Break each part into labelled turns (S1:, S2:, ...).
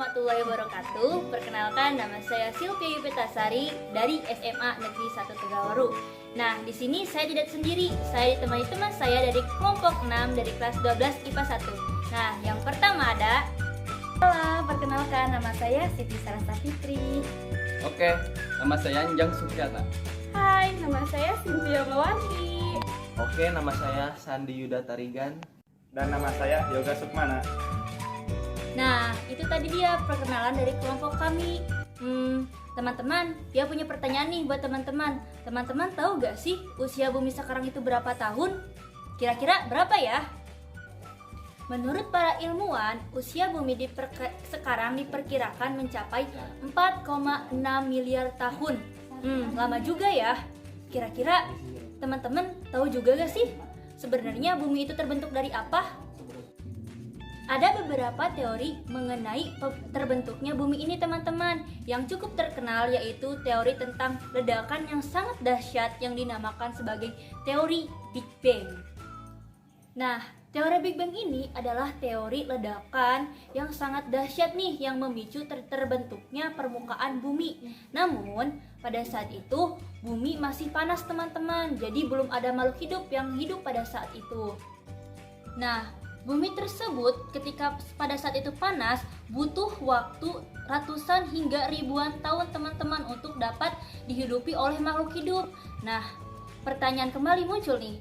S1: warahmatullahi wabarakatuh. Perkenalkan, nama saya Silvia Yupetasari dari SMA Negeri 1 Tegawaru. Nah, di sini saya tidak sendiri. Saya ditemani teman saya dari kelompok 6 dari kelas 12 IPA 1. Nah, yang pertama ada halo, perkenalkan nama saya Siti Sarasa Fitri.
S2: Oke, nama saya Anjang Supriyata.
S1: Hai, nama saya Cynthia Mawanti.
S3: Oke, nama saya Sandi Yuda Tarigan.
S4: Dan nama saya Yoga Sukmana.
S1: Nah, itu tadi dia perkenalan dari kelompok kami. Teman-teman, dia punya pertanyaan nih buat teman-teman. Teman-teman tahu gak sih usia bumi sekarang itu berapa tahun? Kira-kira berapa ya? Menurut para ilmuwan, usia bumi sekarang diperkirakan mencapai 4,6 miliar tahun. Lama juga ya. Kira-kira teman-teman tahu juga gak sih sebenarnya bumi itu terbentuk dari apa? Ada beberapa teori mengenai terbentuknya bumi ini teman-teman. Yang cukup terkenal yaitu teori tentang ledakan yang sangat dahsyat yang dinamakan sebagai teori Big Bang. Nah, teori Big Bang ini adalah teori ledakan yang sangat dahsyat nih yang memicu terbentuknya permukaan bumi. Namun, pada saat itu bumi masih panas teman-teman. Jadi belum ada makhluk hidup yang hidup pada saat itu. Nah, bumi tersebut ketika pada saat itu panas butuh waktu ratusan hingga ribuan tahun teman-teman untuk dapat dihidupi oleh makhluk hidup. Nah, pertanyaan kembali muncul nih.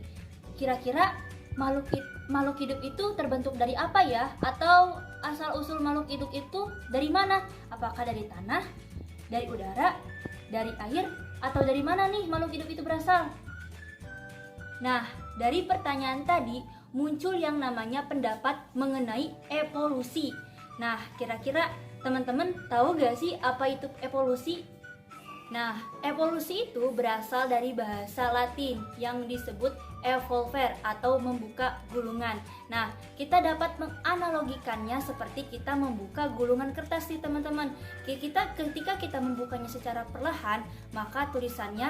S1: Kira-kira makhluk hidup itu terbentuk dari apa ya? Atau asal-usul makhluk hidup itu dari mana? Apakah dari tanah, dari udara, dari air, atau dari mana nih makhluk hidup itu berasal? Nah, dari pertanyaan tadi muncul yang namanya pendapat mengenai evolusi. Nah, kira-kira teman-teman tahu gak sih apa itu evolusi? Nah, evolusi itu berasal dari bahasa Latin yang disebut evolver atau membuka gulungan. Nah, kita dapat menganalogikannya seperti kita membuka gulungan kertas nih teman-teman. Ketika kita membukanya secara perlahan, maka tulisannya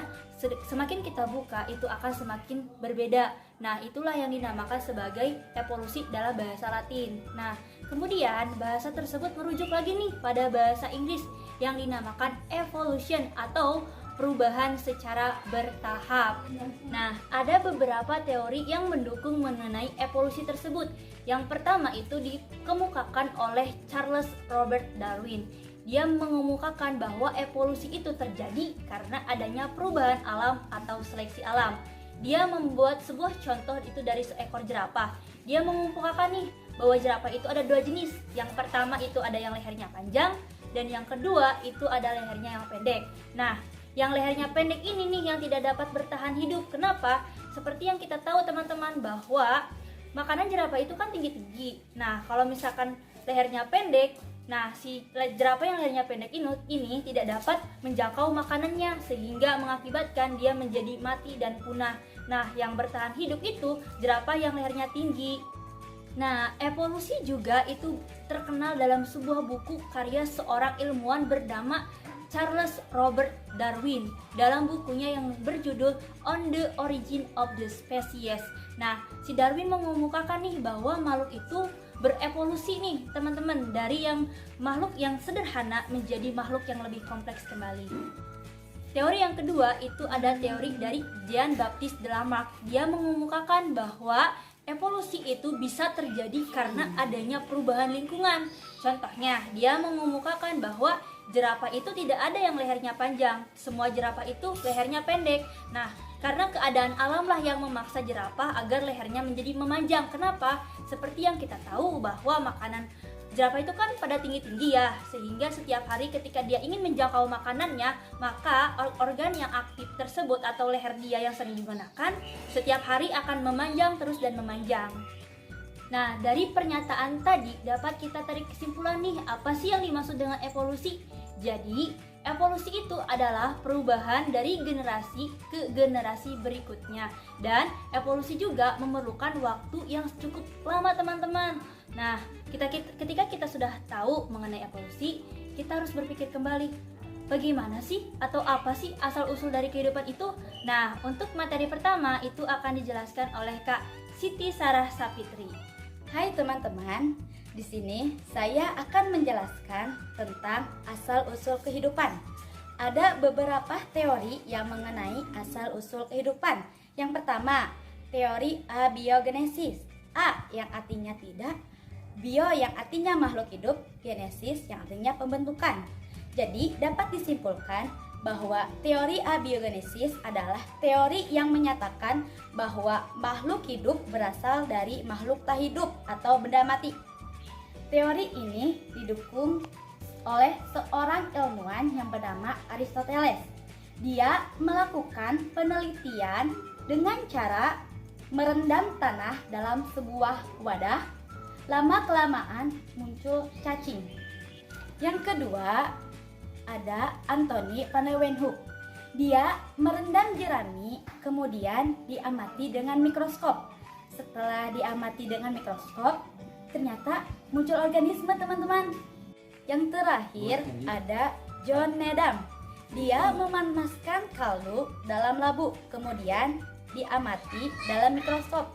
S1: semakin kita buka itu akan semakin berbeda. Nah, itulah yang dinamakan sebagai evolusi dalam bahasa Latin. Nah, kemudian bahasa tersebut merujuk lagi nih pada bahasa Inggris yang dinamakan evolution atau perubahan secara bertahap. Nah, ada beberapa teori yang mendukung mengenai evolusi tersebut. Yang pertama itu dikemukakan oleh Charles Robert Darwin. Dia mengemukakan bahwa evolusi itu terjadi karena adanya perubahan alam atau seleksi alam. Dia membuat sebuah contoh itu dari seekor jerapah. Dia mengemukakan nih bahwa jerapah itu ada dua jenis. Yang pertama itu ada yang lehernya panjang dan yang kedua itu ada lehernya yang pendek. Nah, yang lehernya pendek ini nih yang tidak dapat bertahan hidup. Kenapa? Seperti yang kita tahu teman-teman bahwa makanan jerapah itu kan tinggi-tinggi. Nah, kalau misalkan lehernya pendek, nah si jerapah yang lehernya pendek ini tidak dapat menjangkau makanannya sehingga mengakibatkan dia menjadi mati dan punah. Nah, yang bertahan hidup itu jerapah yang lehernya tinggi. Nah, evolusi juga itu terkenal dalam sebuah buku karya seorang ilmuwan bernama Charles Robert Darwin dalam bukunya yang berjudul On the Origin of the Species. Nah, si Darwin mengemukakan nih bahwa makhluk itu berevolusi nih teman-teman dari yang makhluk yang sederhana menjadi makhluk yang lebih kompleks kembali. Teori yang kedua itu ada teori dari Jean-Baptiste de Lamarck. Dia mengemukakan bahwa evolusi itu bisa terjadi karena adanya perubahan lingkungan. Contohnya, dia mengemukakan bahwa jerapah itu tidak ada yang lehernya panjang. Semua jerapah itu lehernya pendek. Nah, karena keadaan alam lah yang memaksa jerapah agar lehernya menjadi memanjang. Kenapa? Seperti yang kita tahu bahwa makanan jerapah itu kan pada tinggi-tinggi ya, sehingga setiap hari ketika dia ingin menjangkau makanannya, maka organ yang aktif tersebut atau leher dia yang sering digunakan setiap hari akan memanjang terus dan memanjang. Nah, dari pernyataan tadi dapat kita tarik kesimpulan nih, apa sih yang dimaksud dengan evolusi? Jadi, evolusi itu adalah perubahan dari generasi ke generasi berikutnya. Dan evolusi juga memerlukan waktu yang cukup lama teman-teman. Nah, ketika kita sudah tahu mengenai evolusi, kita harus berpikir kembali, bagaimana sih atau apa sih asal-usul dari kehidupan itu? Nah, untuk materi pertama itu akan dijelaskan oleh Kak Siti Sarah Sapitri.
S5: Hai teman-teman, di sini saya akan menjelaskan tentang asal-usul kehidupan. Ada beberapa teori yang mengenai asal-usul kehidupan. Yang pertama, teori abiogenesis. A yang artinya tidak, bio yang artinya makhluk hidup, genesis yang artinya pembentukan. Jadi dapat disimpulkan bahwa teori abiogenesis adalah teori yang menyatakan bahwa makhluk hidup berasal dari makhluk tak hidup atau benda mati. Teori ini didukung oleh seorang ilmuwan yang bernama Aristoteles. Dia melakukan penelitian dengan cara merendam tanah dalam sebuah wadah. Lama-kelamaan muncul cacing. Yang kedua, ada Anthony van Leeuwenhoek. Dia merendam jerami, kemudian diamati dengan mikroskop. Setelah diamati dengan mikroskop, ternyata muncul organisme, teman-teman. Yang terakhir ada John Needham. Dia memanaskan kaldu dalam labu, kemudian diamati dalam mikroskop.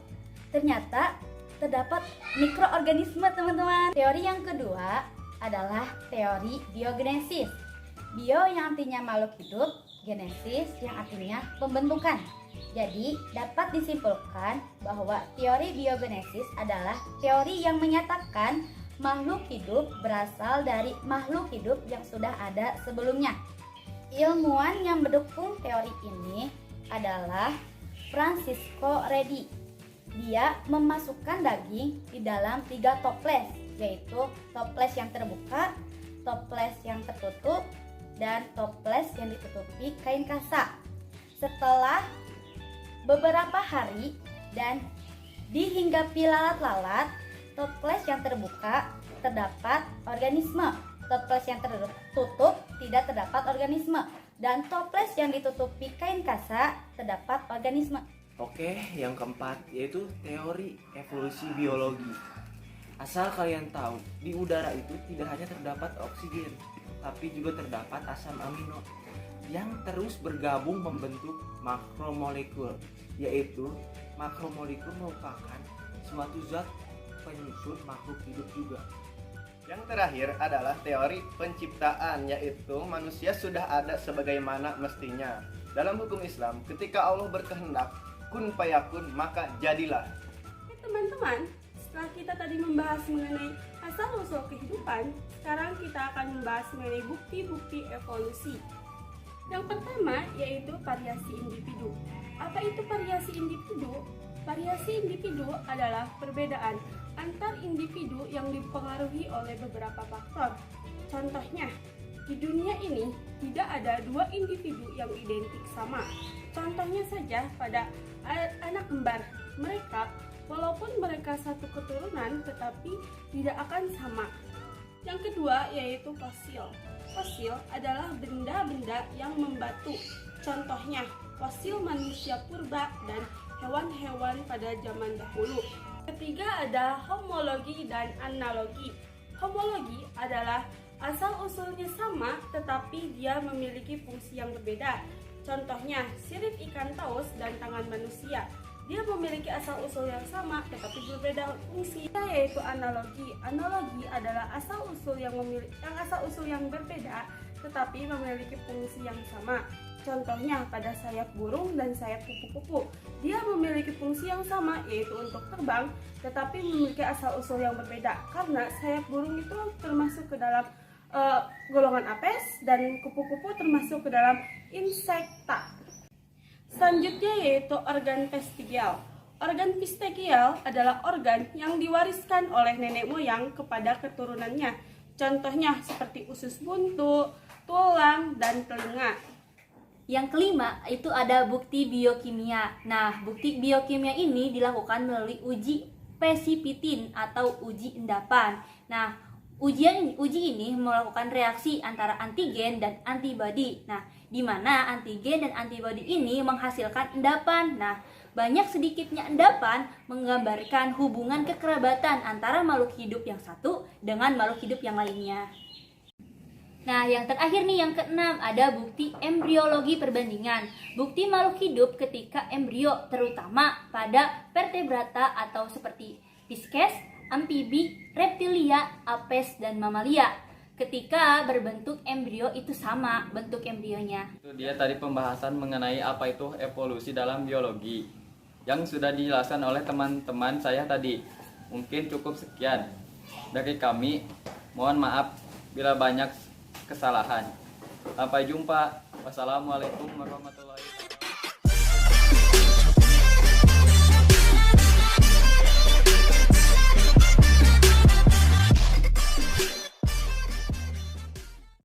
S5: Ternyata terdapat mikroorganisme, teman-teman. Teori yang kedua adalah teori biogenesis. Bio yang artinya makhluk hidup, genesis yang artinya pembentukan. Jadi dapat disimpulkan bahwa teori biogenesis adalah teori yang menyatakan makhluk hidup berasal dari makhluk hidup yang sudah ada sebelumnya. Ilmuwan yang mendukung teori ini adalah Francisco Redi. Dia memasukkan daging di dalam 3 toples, yaitu toples yang terbuka, toples yang tertutup, dan toples yang ditutupi kain kasa. Setelah beberapa hari dan dihinggapi lalat-lalat, toples yang terbuka terdapat organisme, toples yang tertutup tidak terdapat organisme, dan toples yang ditutupi kain kasa terdapat organisme.
S3: Oke, yang keempat yaitu teori evolusi biologi. Asal kalian tahu, di udara itu tidak hanya terdapat oksigen, tapi juga terdapat asam amino yang terus bergabung membentuk makromolekul, yaitu makromolekul merupakan suatu zat penyusun makhluk hidup juga.
S4: Yang terakhir adalah teori penciptaan, yaitu manusia sudah ada sebagaimana mestinya. Dalam hukum Islam, ketika Allah berkehendak kun fayakun, maka jadilah.
S6: Teman-teman, setelah kita tadi membahas mengenai asal-usul kehidupan, sekarang kita akan membahas mengenai bukti-bukti evolusi. Yang pertama yaitu variasi individu. Apa itu variasi individu? Variasi individu adalah perbedaan antar individu yang dipengaruhi oleh beberapa faktor. Contohnya, di dunia ini tidak ada 2 individu yang identik sama. Contohnya saja pada anak kembar. Mereka, walaupun mereka satu keturunan, tetapi tidak akan sama. Yang kedua yaitu fosil. Fosil adalah benda-benda yang membatu. Contohnya, fosil manusia purba dan hewan-hewan pada zaman dahulu. Ketiga ada homologi dan analogi. Homologi adalah asal-usulnya sama tetapi dia memiliki fungsi yang berbeda. Contohnya, sirip ikan paus dan tangan manusia. Dia memiliki asal-usul yang sama tetapi berbeda fungsi, yaitu analogi. Analogi adalah asal-usul yang berbeda tetapi memiliki fungsi yang sama. Contohnya pada sayap burung dan sayap kupu-kupu. Dia memiliki fungsi yang sama, yaitu untuk terbang, tetapi memiliki asal-usul yang berbeda. Karena sayap burung itu termasuk ke dalam golongan apes dan kupu-kupu termasuk ke dalam insekta. Selanjutnya yaitu organ vestigial. Organ vestigial adalah organ yang diwariskan oleh nenek moyang kepada keturunannya. Contohnya seperti usus buntu, tulang, dan telinga.
S1: Yang kelima itu ada bukti biokimia. Nah, bukti biokimia ini dilakukan melalui uji Pesipitin atau uji endapan. Nah, uji ini melakukan reaksi antara antigen dan antibodi. Nah, di mana antigen dan antibodi ini menghasilkan endapan. Nah, banyak sedikitnya endapan menggambarkan hubungan kekerabatan antara makhluk hidup yang satu dengan makhluk hidup yang lainnya. Nah, yang terakhir nih, yang keenam, ada bukti embriologi perbandingan. Bukti makhluk hidup ketika embrio, terutama pada vertebrata atau seperti Pisces, amfibi, reptilia, apes, dan mamalia. Ketika berbentuk embrio itu sama bentuk embrionya.
S2: Itu dia tadi pembahasan mengenai apa itu evolusi dalam biologi yang sudah dijelaskan oleh teman-teman saya tadi. Mungkin cukup sekian dari kami. Mohon maaf bila banyak kesalahan. Sampai jumpa. Wassalamualaikum warahmatullahi wabarakatuh.